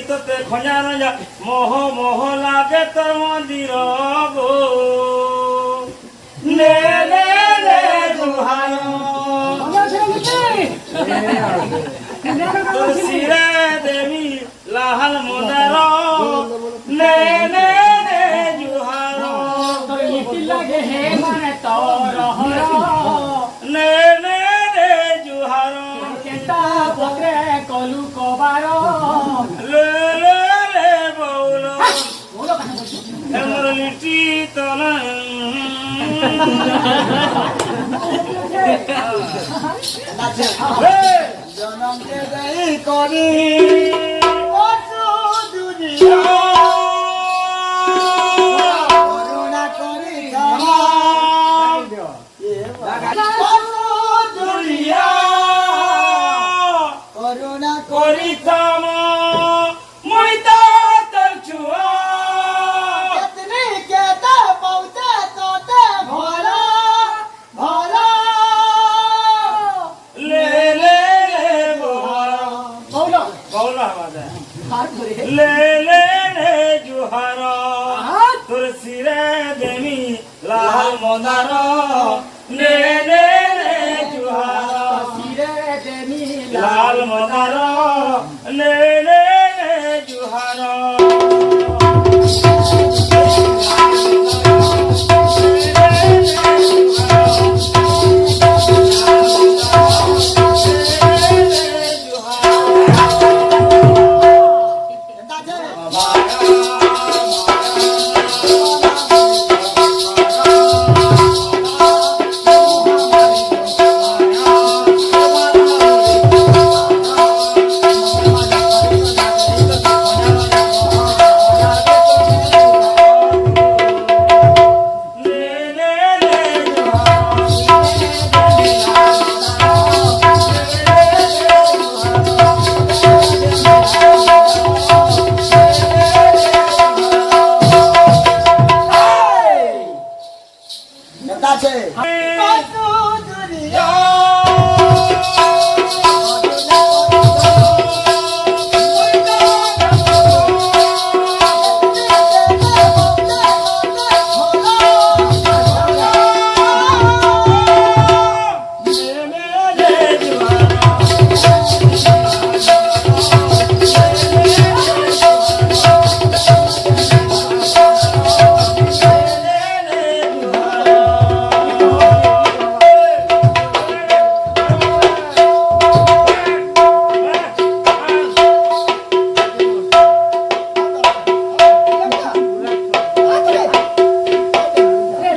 তোতে খঞ্জা রঞ্জা মোহ মোহ লাগে তোর মন্দির গো নে নে নে জুহার তোর শিরে দেবী লাহাল মন্দার নে নে নে জুহার তোর ইতি লাগে হে মানে তোর হর নে নে নে জুহার কেতা বকরে কলু কবার লে লে লে বৌল বলো কথা বলছি এমর লিটি তন জনমকে দেই করি অসু দুনিয়া করুণা করি ক্ষমা অসু দুনিয়া করুণা করি করিতাম মইতা তোর ছুয়া কেতনি কেতা পৌঁছে তোতে ভরা ভরা লে লে লে বৌল বলো বৌল আমাদের হাত ধরে লে লে লে জুহার তোর শিরে দেমি লাল মন্দার লে লে লে জুহার শিরে দেমি লাল মন্দার লে লে লে জুহার আছে অসু দুনিয়া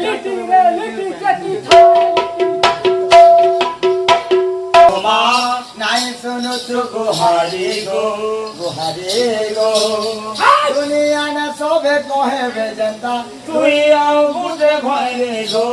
লিটি রে লিটি কেতি থাই নাই শুনো তো গোহারি গো গোহারি গো দুনিয়া না সবে কহে বেজন্তা তুই আও বুঝে ভয় রে গো